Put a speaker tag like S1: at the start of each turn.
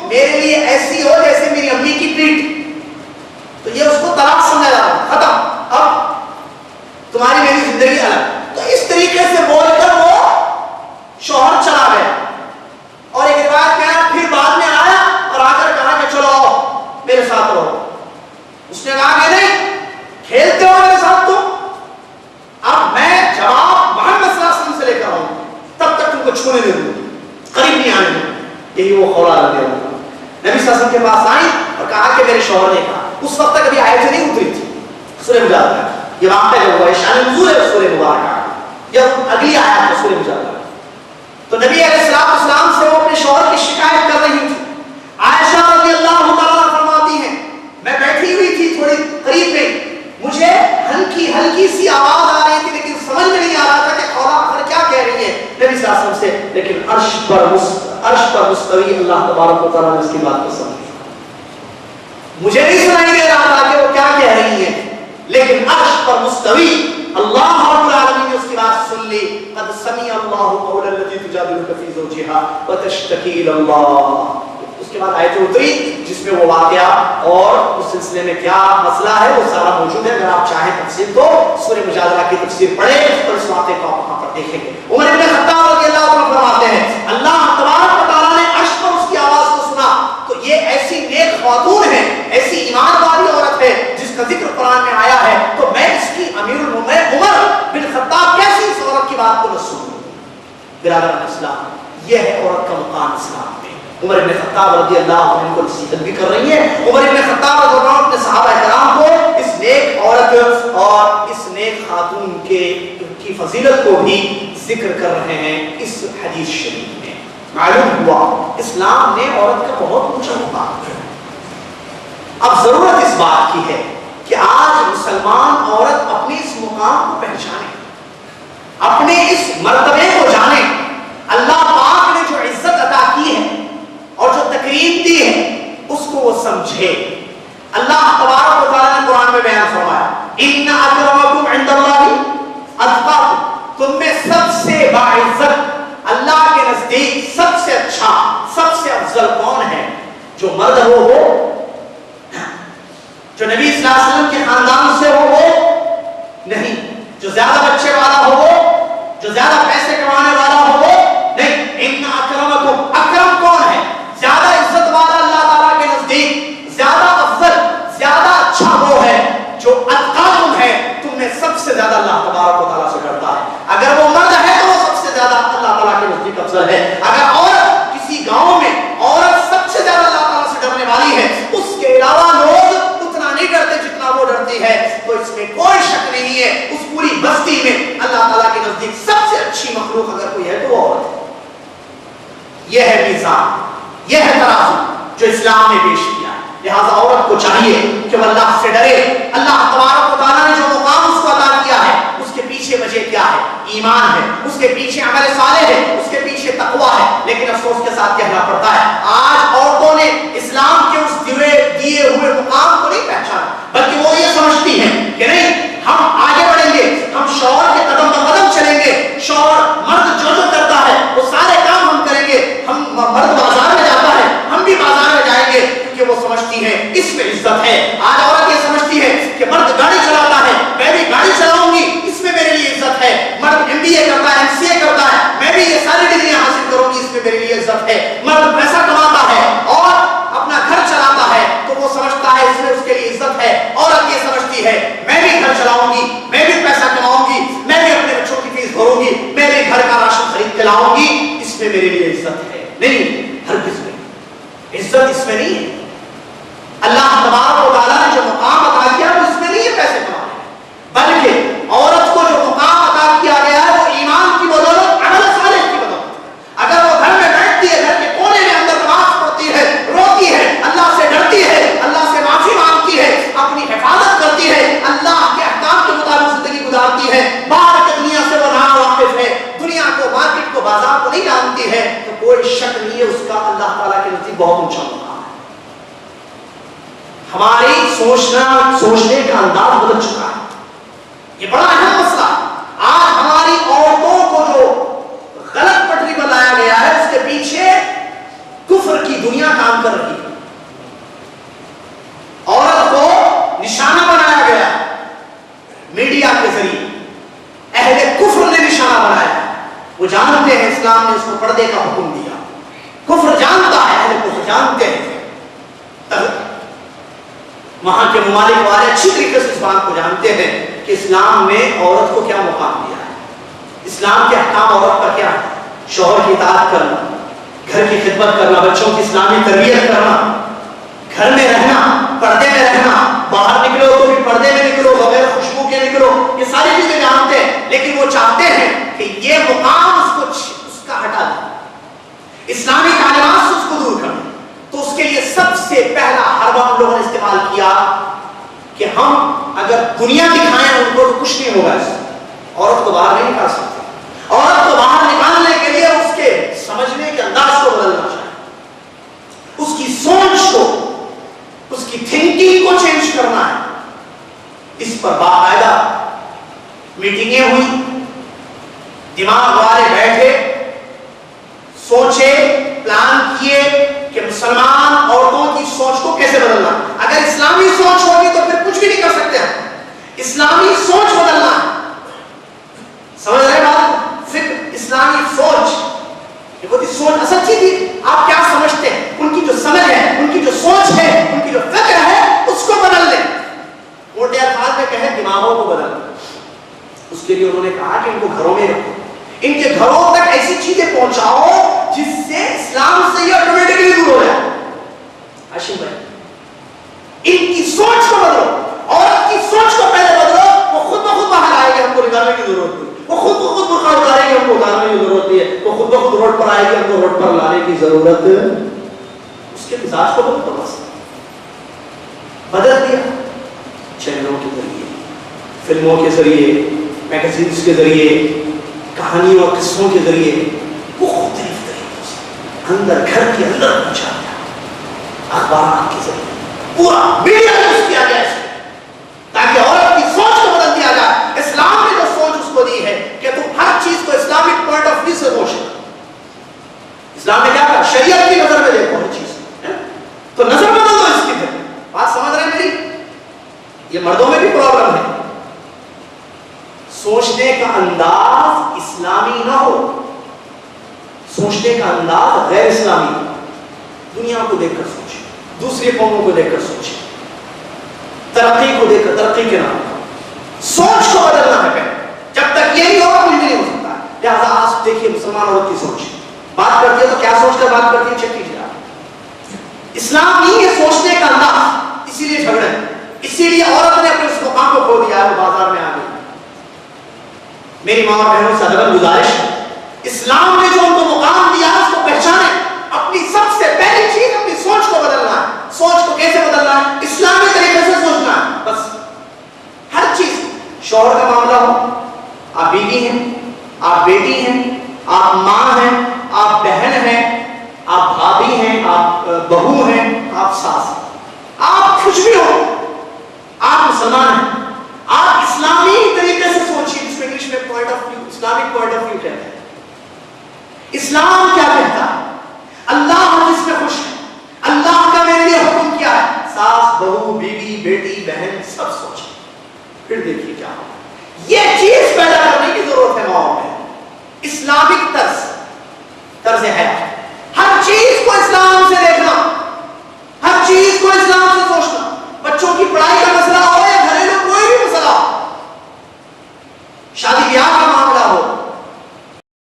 S1: میرے لیے ایسی ہو جیسے میری امی کی پیٹ، تو یہ اس کو طلاق سمجھا جاتا ہے، ختم، اب تمہاری میری زندگی الگ. تو اس طریقے سے بول کر وہ شوہر چلا گیا. اور ایک روایت میں آیا پھر بعد میں آیا اور آ کر کہا کہ چلو آؤ میرے ساتھ رہو. اس نے کہا کہ نہیں، کھیلتے ہو میرے ساتھ تم، اب میں جواب محمد صلی اللہ علیہ وسلم سے لے کر آؤں تب تک تم کو چھونے نہیں دوں، قریب نہیں آنے دوں. یہی وہ خولا رضی اللہ عنہ نبی صلی اللہ علیہ وسلم کے پاس آئی اور کہا کہ میرے شوہر نے کہا. اس وقت تک ابھی آیتیں نہیں اتری تھی سورہ مجادلہ. یہ واقعہ جو ہوا ہے شان نزول ہے سورہ مبارکہ، جب اگلی آیت ہے سورہ مجادلہ. تو نبی علیہ السلام سے وہ اپنے شوہر کی شکایت کر رہی تھی. عائشہ رضی اللہ تعالیٰ فرماتی ہیں میں بیٹھی ہوئی تھی تھوڑی قریب میں، مجھے ہلکی سی آواز آ رہی تھی لیکن سمجھ میں نہیں آ رہا تھا کہ خولا آخر کیا کہہ رہی ہے نبی صلی اللہ علیہ وسلم سے. لیکن عرش پر مستوی اللہ تبارک و تعالیٰ نے اس کی بات کو سمجھا. مجھے نہیں سنائی دے رہا تھا کہ وہ کیا کہہ رہی ہیں، لیکن عرش پر مستوی اللہ رب العالمین نے اس کی بات سن لی. قد سمع اللہ قول التي تجادلك في زوجها وتشتكي الى اللہ. اس کے بعد آیت اتری جس میں وہ واقعہ اور اس سلسلے میں کیا مسئلہ ہے وہ سارا موجود ہے. اگر آپ چاہیں تفسیر تو سورہ مجادلہ کی تفسیر پڑھیں اور اس واقعے کو آپ وہاں پر دیکھیں گے. عمر بن خطاب رضی اللہ عنہ فرماتے ہیں اللہ تبارک و تعالیٰ نے عرش پر اس کی آواز کو سنا. تو یہ ایسی نیک خاتون ہے، ایسی ایمان والی عورت ہے جس کا ذکر قرآن میں آیا ہے. تو میں اس کی امیر المومنین عمر بن خطاب کیسی اس عورت کی بات کو نہ سنوں. برادران اسلام، یہ ہے عورت کا مقام اسلام میں. عمر بن خطاب رضی اللہ عنہ کو نصیحت بھی کر رہی ہے. عمر بن خطاب رضی اللہ عنہ اپنے صحابہ کرام کو اس نیک عورت اور اس نیک خاتون کی فضیلت کو بھی ذکر کر رہے ہیں اس حدیث شریف میں. معلوم ہوا اسلام نے عورت کا بہت اونچا مقام دیا. اب ضرورت اس بات کی ہے کہ آج مسلمان عورت اپنی اس مقام کو پہچانے، اپنے اس مرتبے کو جانے. اللہ پاک نے جو عزت عطا کی ہے اور جو تکریم دی ہے اس کو وہ سمجھے. اللہ تبارک و تعالیٰ نے قرآن میں بیان فرمایا ان اکرمکم عند اللہ اتقاکم، تم میں سب سے باعزت اللہ کے نزدیک سب سے اچھا سب سے افضل کون ہے؟ جو مرد ہو جو نبی صلی اللہ علیہ وسلم کے خاندان سے ہو نہیں، جو زیادہ بچے والا ہو جو زیادہ پیسے کمانے والا ہو نہیں. ان اکرمکم، اکرم کون ہے؟ زیادہ عزت والا اللہ تعالیٰ کے نزدیک زیادہ افضل زیادہ اچھا وہ ہے جو اتقاکم ہے، تم میں سب سے زیادہ اللہ تبارک و تعالیٰ سے ڈرتا ہے. اگر وہ مرد ہے تو وہ سب سے زیادہ اللہ تعالیٰ کے نزدیک افضل ہے. اگر عورت کسی گاؤں میں عورت سب سے زیادہ اللہ تعالیٰ سے ڈرنے والی ہے، اس کے علاوہ لوگ اتنا نہیں ڈرتے جتنا وہ ڈرتی ہے، تو اس میں کوئی شک نہیں ہے اس پوری بستی میں اللہ تعالیٰ کے نزدیک سب سے اچھی مخلوق اگر کوئی ہے تو وہ عورت ہے. یہ ہے میزان، یہ ہے ترازو جو اسلام نے پیش کیا. لہذا عورت کو چاہیے کہ وہ اللہ سے ڈرے. اللہ تبارک و تعالیٰ نے جو مقام اس کو عطا کیا ہے اس کے پیچھے وجہ کیا ہے؟ ایمان ہے. اس کے پیچھے عمل صالح ہے. اس کے پیچھے تقویٰ ہے. لیکن افسوس کے ساتھ کہنا پڑتا ہے آج عورتوں نے اسلام کے اس دیے ہوئے مقام کو نہیں پہچانا، بلکہ وہ یہ سمجھتی ہیں کہ نہیں ہم آگے بڑھیں گے، ہم شوہر کے قدم پر قدم چلیں گے، شوہر مرد جو کرتا ہے وہ سارے کام ہم کریں گے. ہم مرد بازار میں جاتا ہے ہم بھی بازار میں جائیں گے، کیونکہ وہ سمجھتی ہے اس میں عزت ہے. آج عورت یہ سمجھتی ہے کہ مرد گاڑی چلاتا ہے میں بھی گاڑی چلاؤں گی، اس میں میرے لیے عزت ہے. مرد MBA کرتا ہے MCA کرتا ہے میں بھی یہ ساری ڈگریاں حاصل کروں گی، اس میں میرے لیے عزت ہے. مرد پیسہ کماتا ہے اور اپنا گھر چلاتا ہے تو وہ سمجھتا ہے اس میں اس کے لیے عزت ہے. عورت یہ سمجھتی ہے میں بھی گھر چلاؤں گی، میں بھی پیسہ کماؤں گی، میں بھی اپنے بچوں کی فیس بھروں گی، میں بھی گھر کا راشن خرید کے لاؤں گی، اس میں میرے لیے عزت ہے. نہیں، ہرگز نہیں، عزت اس میں نہیں ہے. اللہ تبارک و تعالیٰ نے جو مقام عطا کیا وہ اس میں نہیں ہے پیسے کمانے، بلکہ عورت کو جو مقام عطا کیا گیا ہے وہ ایمان کی بدولت، عمل صالح کی بدولت. اگر وہ گھر میں بیٹھتی ہے، گھر کے کونے میں اندر نماز پڑھتی ہے، روتی ہے، اللہ سے ڈرتی ہے، اللہ سے معافی مانگتی ہے، اپنی حفاظت کرتی ہے، اللہ کے احکام کے مطابق زندگی گزارتی ہے، باہر کی دنیا سے وہ ناواقف ہے، دنیا کو مارکیٹ کو بازار کو نہیں جانتی ہے، تو کوئی شک نہیں ہے اس کا اللہ تعالیٰ کے نزدیک بہت اونچا مقام ہے. ہماری سوچنے کا انداز بدل چکا ہے. یہ بڑا اہم مسئلہ. آج ہماری عورتوں کو جو غلط پٹری پر لایا گیا ہے اس کے پیچھے کفر کی دنیا کام کر رہی پردے کا حکم دیا. کفر جانتا ہے, اہل کفر جانتے ہیں, وہاں کے ممالک والے اچھی طریقے سے اس بات کو جانتے ہیں کہ اسلام میں عورت کو کیا مقام دیا ہے, اسلام کے احکام عورت کا کیا ہے. شوہر کی اطاعت کرنا, گھر کی خدمت کرنا, بچوں کی اسلامی تربیت کرنا, گھر میں رہنا, پردے میں رہنا, باہر نکلو تو بھی پردے میں نکلو, بغیر خوشبو کے نکلو, یہ ساری چیزیں جانتے ہیں. لیکن وہ چاہتے ہیں کہ یہ مقام اس کا ہٹا دیں, اسلامی تعلیمات سے اس کو دور کر دیں. تو اس کے لیے سب سے پہلا حربہ ہم لوگوں نے استعمال کیا کہ ہم اگر دنیا دکھائیں ان کو تو کچھ نہیں ہوگا. اس عورت کو باہر نہیں نکال سکتے. عورت کو باہر نکالنے کے لیے اس کے سمجھنے کے انداز کو بدلنا چاہیے, اس کی سوچ کو, اس کی تھنکنگ کو چینج کرنا ہے. اس پر باقاعدہ میٹنگیں ہوئی, دماغ والے بیٹھے, سوچے, پلان کیے کہ مسلمان عورتوں کی سوچ کو کیسے بدلنا. اگر اسلامی سوچ ہوگی تو پھر کچھ بھی نہیں کر سکتے ہم. اسلامی سوچ بدلنا ہے, سمجھ رہے بات؟ فکر, اسلامی سوچ, یہ بہت ہی سوچ اصل چیز تھی. آپ کیا سمجھتے ہیں, ان کی جو سمجھ ہے, ان کی جو سوچ ہے, ان کی جو فکر ہے, اس کو بدل لیں. موٹے الفاظ میں کہیں دماغوں کو بدل لیں. اس کے لیے انہوں نے کہا کہ ان کو گھروں میں رکھو, ان کے گھروں تک ایسی چیزیں پہنچاؤ جس سے اسلام سے یہ آٹومیٹکلی دور ہو جائے. ہاشم بھائی, ان کی سوچ کو بدلو, عورت کی سوچ کو پہلے بدلو, وہ خود بخود باہر آئے گی, ہم کو نکالنے کی ضرورت نہیں. وہ خود بخود برقع اتارے گی, ہم کو اتارنے کی ضرورت نہیں ہے. وہ خود بخود روڈ پر آئے گی, ہم کو روڈ پر لانے کی ضرورت. اس کے مزاج کو بدل, بس بدل دیا. چینلوں کے ذریعے, فلموں کے ذریعے, میگزینس کے ذریعے, کہانیوں اور قصوں کے ذریعے مختلف طریقوں سے اندر گھر کے اندر پہنچا دیا. اخبارات کے ذریعے پورا میڈیا یوز کیا گیا اس تاکہ عورت کی سوچ کو بدل دیا جائے. اسلام نے جو سوچ اس کو دی ہے کہ تم ہر چیز کو اسلامک پوائنٹ آف ویو سے سوچو. اسلام نے کیا کہا, شریعت کی نظر میں دیکھو ہر چیز, تو نظر بدل دو اس کی. پھر بات سمجھ رہے ہیں میری؟ یہ مردوں میں بھی پرابلم ہے. سوچنے کا انداز اسلامی نہ ہو, سوچنے کا انداز غیر اسلامی ہو. دنیا کو دیکھ کر سوچے, دوسری قوموں کو دیکھ کر سوچے, ترقی کو دیکھ کر, ترقی کے نام پر سوچ کو بدلنا ہے. جب تک یہ نہیں ہوگا کچھ بھی نہیں ہو سکتا. لہٰذا آج دیکھیے مسلمان عورت کی سوچ بات کرتی ہے تو کیا سوچ کر بات کرتی ہے, چیک کیجیے آپ. اسلام نہیں ہے سوچنے کا انداز, اسی لیے جھگڑے, اسی لیے عورت نے اپنے اس مقام کو کھو دیا ہے, وہ بازار میں آ گئی. میری ماں اور بہنوں سے ادب گزارش ہے, اسلام نے جو ان کو مقام دیا ہے اس کو پہچانے. اپنی سب سے پہلی چیز اپنی سوچ کو بدلنا ہے. سوچ کو کیسے بدلنا ہے, اسلامی طریقے سے سوچنا ہے. بس ہر چیز, شوہر کا معاملہ ہو, آپ بیوی ہیں, آپ بیٹی ہیں, آپ ماں ہیں, آپ بہن ہیں, آپ بھابھی ہیں, آپ بہو ہیں, آپ ساس ہیں, آپ کچھ بھی ہو, آپ مسلمان ہیں. آپ اسلامی طریقے سے سوچیے, جس میں انگلش میں point of view, Islamic point of view کہتے ہیں. اسلام کیا کہتا ہے, اللہ جس میں خوش ہے, اللہ کا میرے لیے حکم کیا ہے. ساس, بہو, بیوی, بیٹی, بہن سب سوچیں, پھر دیکھیے کیا ہوگا. یہ چیز پیدا کرنے کی ضرورت ہے ماؤں میں. اسلامک طرز ہے, ہر چیز کو اسلام سے دیکھنا, ہر چیز کو اسلام سے سوچنا. بچوں کی پڑھائی کا مسئلہ ہو یا گھریلو کوئی بھی مسئلہ ہو, شادی بیاہ